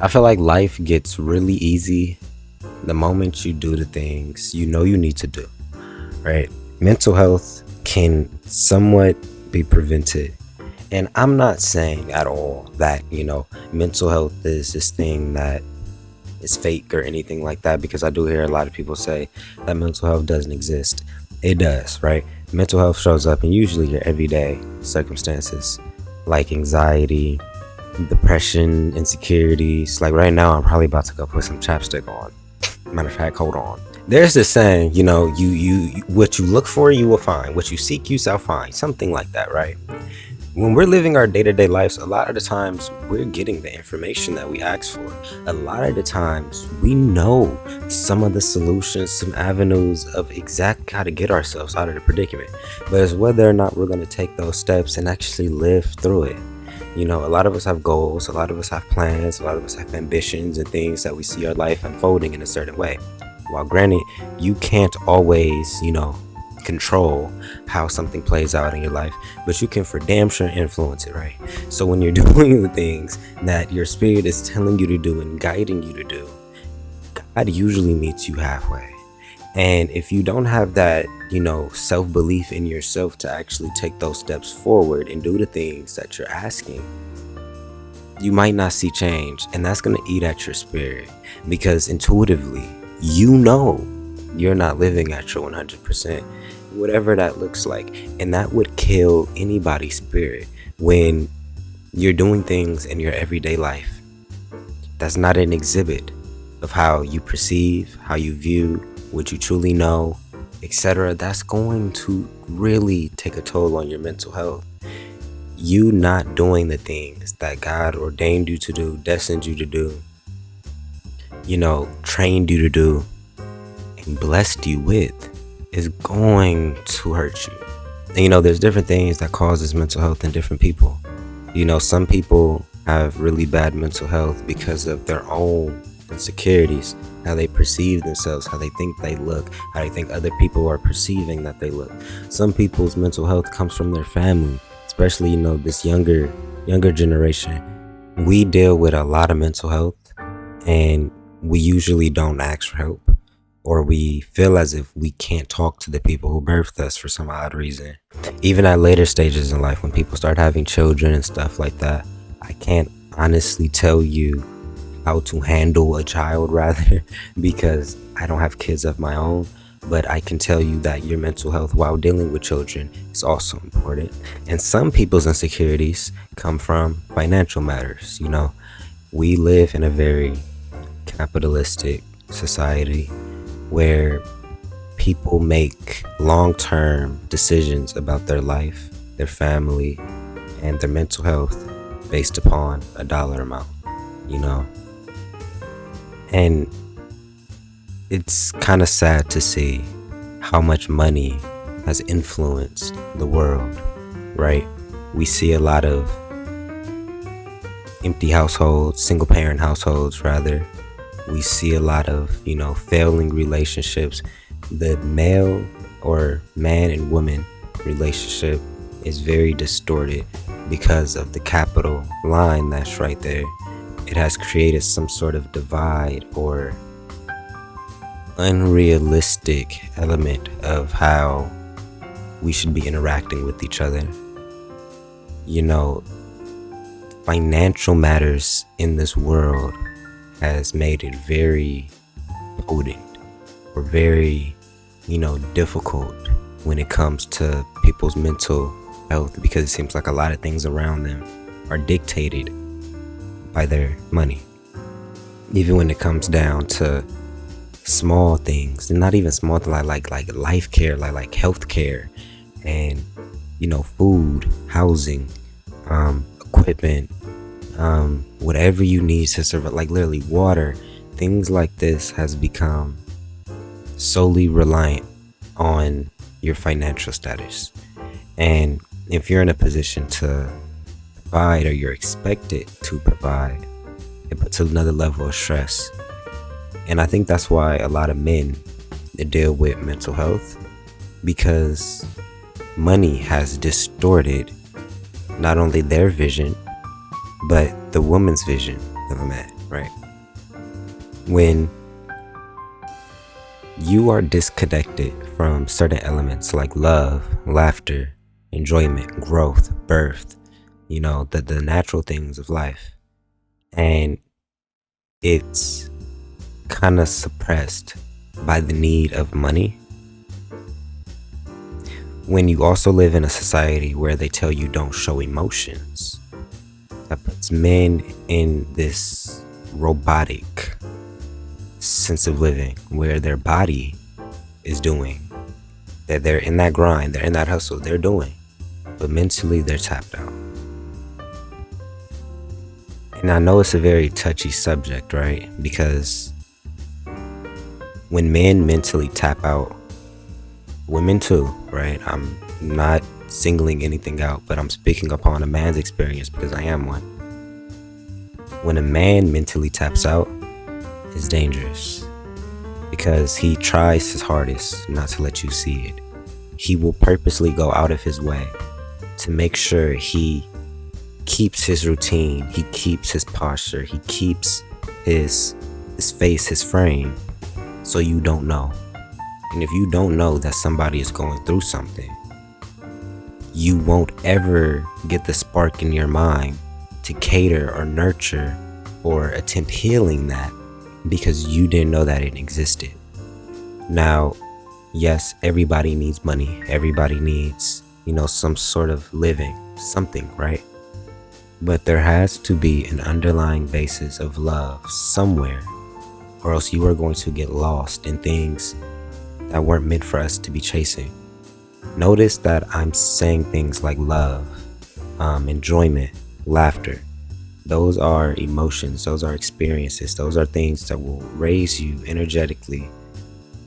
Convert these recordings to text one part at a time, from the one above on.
I feel like life gets really easy the moment you do the things you know you need to do, right? Mental health can somewhat be prevented. And I'm not saying at all that, mental health is this thing that is fake or anything like that, because I do hear a lot of people say that mental health doesn't exist. It does, right? Mental health shows up in usually your everyday circumstances, like anxiety, depression, insecurities. Like right now, I'm probably about to go put some chapstick on. Matter of fact, hold on. There's this saying, what you look for, you will find. What you seek, you shall find. Something like that, right? When we're living our day-to-day lives, a lot of the times we're getting the information that we ask for. A lot of the times we know some of the solutions, some avenues of exact how to get ourselves out of the predicament. But it's whether or not we're going to take those steps and actually live through it. A lot of us have goals, a lot of us have plans, a lot of us have ambitions and things that we see our life unfolding in a certain way. While granted, you can't always, control how something plays out in your life, but you can for damn sure influence it, right? So when you're doing the things that your spirit is telling you to do and guiding you to do, God usually meets you halfway. And if you don't have that, self-belief in yourself to actually take those steps forward and do the things that you're asking, you might not see change. And that's going to eat at your spirit, because intuitively, you're not living at your 100%, whatever that looks like. And that would kill anybody's spirit when you're doing things in your everyday life that's not an exhibit of how you perceive, how you view, what you truly know, etc. That's going to really take a toll on your mental health. You not doing the things that God ordained you to do, destined you to do, trained you to do, and blessed you with, is going to hurt you. And there's different things that causes mental health in different people. Some people have really bad mental health because of their own insecurities, how they perceive themselves, how they think they look, how they think other people are perceiving that they look. Some people's mental health comes from their family, especially this younger generation. We deal with a lot of mental health, and we usually don't ask for help, or we feel as if we can't talk to the people who birthed us for some odd reason. Even at later stages in life, when people start having children and stuff like that, I can't honestly tell you how to handle a child, rather, because I don't have kids of my own. But I can tell you that your mental health while dealing with children is also important. And some people's insecurities come from financial matters. We live in a very capitalistic society where people make long-term decisions about their life, their family, and their mental health based upon a dollar amount, And it's kind of sad to see how much money has influenced the world, right? We see a lot of empty households, single parent households, rather. We see a lot of, failing relationships. The male or man and woman relationship is very distorted because of the capital line that's right there. It has created some sort of divide or unrealistic element of how we should be interacting with each other. Financial matters in this world has made it very potent or very, difficult when it comes to people's mental health, because it seems like a lot of things around them are dictated by their money. Even when it comes down to small things, and not even small things like life care, like health care, and food, housing, equipment, whatever you need to survive, like literally water, things like this has become solely reliant on your financial status. And if you're in a position to provide, or you're expected to provide, it puts another level of stress. And I think that's why a lot of men deal with mental health, because money has distorted not only their vision, but the woman's vision. of a man, right? When you are disconnected from certain elements like love, laughter, enjoyment, growth, birth, the natural things of life, and it's kind of suppressed by the need of money. When you also live in a society where they tell you don't show emotions, that puts men in this robotic sense of living where their body is doing, that they're in that grind, they're in that hustle, they're doing, but mentally they're tapped out. And I know it's a very touchy subject, right? Because when men mentally tap out, women too, right? I'm not singling anything out, but I'm speaking upon a man's experience because I am one. When a man mentally taps out, it's dangerous because he tries his hardest not to let you see it. He will purposely go out of his way to make sure he keeps his routine, he keeps his posture, he keeps his face, his frame, so you don't know. And if you don't know that somebody is going through something, you won't ever get the spark in your mind to cater or nurture or attempt healing that because you didn't know that it existed. Now, yes, everybody needs money. Everybody needs, some sort of living, something, right? But there has to be an underlying basis of love somewhere, or else you are going to get lost in things that weren't meant for us to be chasing. Notice that I'm saying things like love, enjoyment, laughter. Those are emotions, those are experiences, those are things that will raise you energetically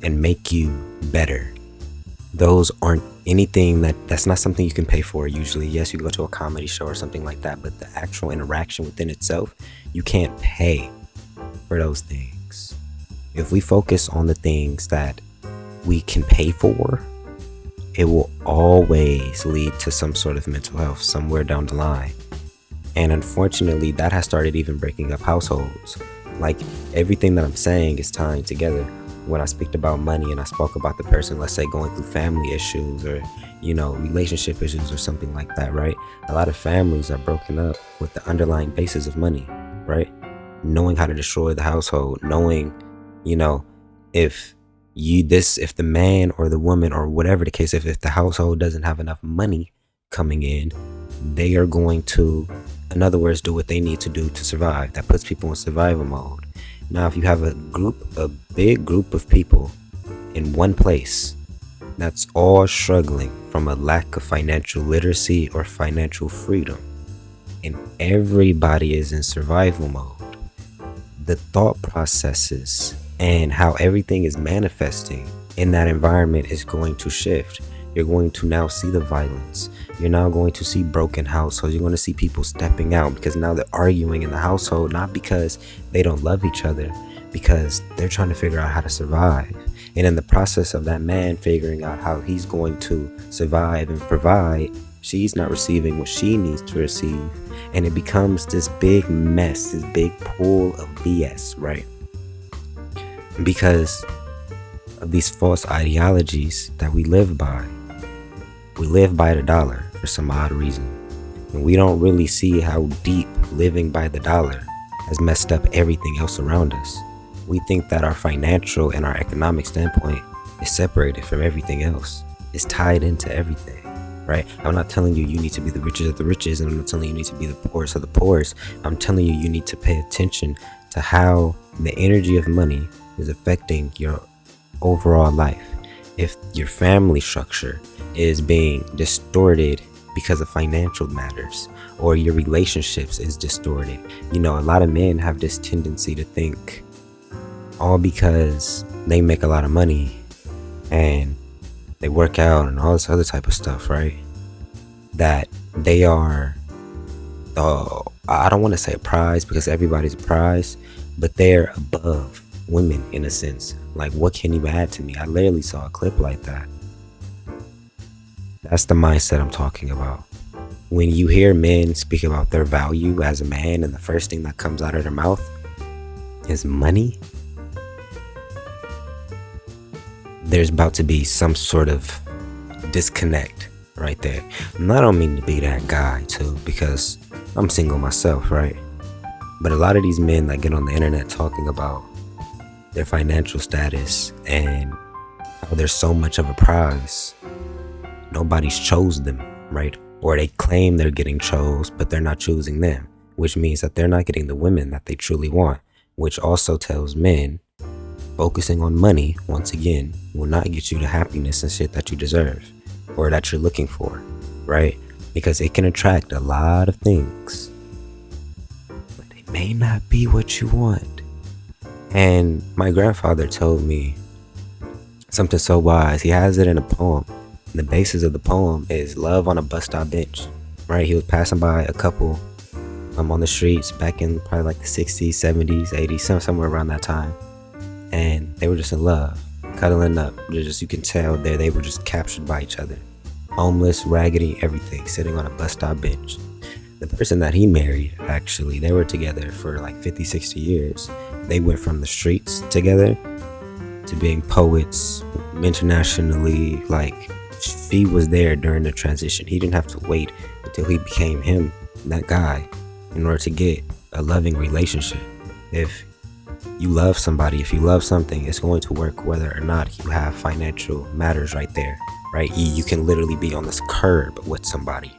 and make you better. Those aren't anything that's not something you can pay for usually. Yes, you go to a comedy show or something like that, but the actual interaction within itself, you can't pay for those things. If we focus on the things that we can pay for, it will always lead to some sort of mental health somewhere down the line. And unfortunately, that has started even breaking up households. Like, everything that I'm saying is tying together. When I speak about money and I spoke about the person, let's say, going through family issues or, relationship issues or something like that, right? A lot of families are broken up with the underlying basis of money, right? Knowing how to destroy the household, knowing, if the man or the woman or whatever the case, if the household doesn't have enough money coming in, they are going to, in other words, do what they need to do to survive. That puts people in survival mode. Now, if you have a big group of people in one place that's all struggling from a lack of financial literacy or financial freedom, and everybody is in survival mode, the thought processes and how everything is manifesting in that environment is going to shift. You're going to now see the violence. You're now going to see broken households. You're going to see people stepping out because now they're arguing in the household, not because they don't love each other, because they're trying to figure out how to survive. And in the process of that man figuring out how he's going to survive and provide, she's not receiving what she needs to receive. And it becomes this big mess, this big pool of BS, right? Because of these false ideologies that we live by. We live by the dollar for some odd reason. And we don't really see how deep living by the dollar has messed up everything else around us. We think that our financial and our economic standpoint is separated from everything else. It's tied into everything, right? I'm not telling you need to be the richest of the richest, and I'm not telling you need to be the poorest of the poorest. I'm telling you need to pay attention to how the energy of money is affecting your overall life. If your family structure is being distorted because of financial matters, or your relationships is distorted, a lot of men have this tendency to think all because they make a lot of money and they work out and all this other type of stuff, right? That they are, I don't want to say a prize because everybody's a prize, but they're above women in a sense. Like, what can you add to me? I literally saw a clip like that. That's the mindset I'm talking about. When you hear men speak about their value as a man and the first thing that comes out of their mouth is money, there's about to be some sort of disconnect right there. And I don't mean to be that guy too, because I'm single myself, right? But a lot of these men that get on the internet talking about their financial status and how they're so much of a prize, nobody's chose them, right? Or they claim they're getting chose, but they're not choosing them, which means that they're not getting the women that they truly want, which also tells men focusing on money, once again, will not get you the happiness and shit that you deserve or that you're looking for, right? Because it can attract a lot of things, but they may not be what you want. And my grandfather told me something so wise. He has it in a poem. And the basis of the poem is love on a bus stop bench, right? He was passing by a couple on the streets back in probably like the 60s, 70s, 80s, somewhere around that time. And they were just in love, cuddling up. You can tell they were just captured by each other. Homeless, raggedy, everything, sitting on a bus stop bench. The person that he married, actually, they were together for like 50, 60 years. They went from the streets together to being poets internationally. Like, he was there during the transition. He didn't have to wait until he became him, that guy, in order to get a loving relationship. If you love somebody, if you love something, it's going to work whether or not you have financial matters right there, right? You can literally be on this curb with somebody.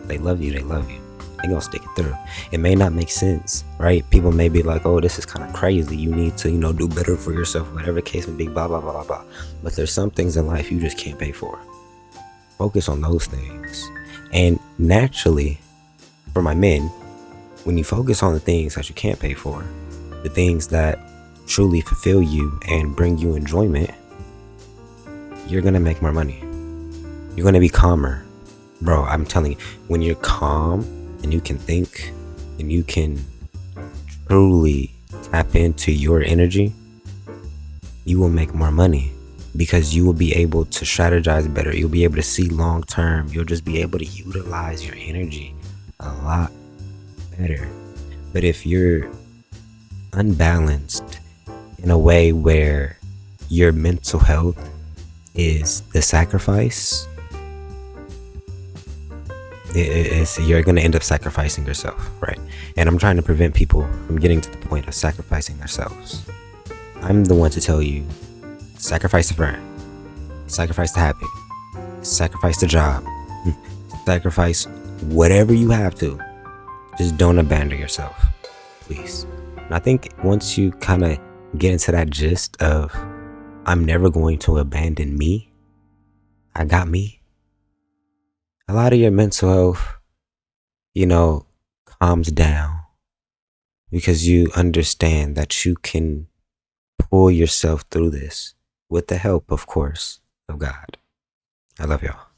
They love you, they love you. They're gonna stick it through. It may not make sense, right? People may be like, oh, this is kind of crazy. You need to, do better for yourself, whatever the case may be, blah, blah, blah, blah, blah. But there's some things in life you just can't pay for. Focus on those things. And naturally, for my men, when you focus on the things that you can't pay for, the things that truly fulfill you and bring you enjoyment, you're gonna make more money. You're gonna be calmer. Bro, I'm telling you, when you're calm and you can think and you can truly tap into your energy, you will make more money because you will be able to strategize better. You'll be able to see long term. You'll just be able to utilize your energy a lot better. But if you're unbalanced in a way where your mental health is the sacrifice, you're going to end up sacrificing yourself, right? And I'm trying to prevent people from getting to the point of sacrificing themselves. I'm the one to tell you, sacrifice the friend, sacrifice the habit, sacrifice the job, sacrifice whatever you have to. Just don't abandon yourself, please. And I think once you kind of get into that gist of, I'm never going to abandon me, I got me, a lot of your mental health, calms down because you understand that you can pull yourself through this with the help, of course, of God. I love y'all.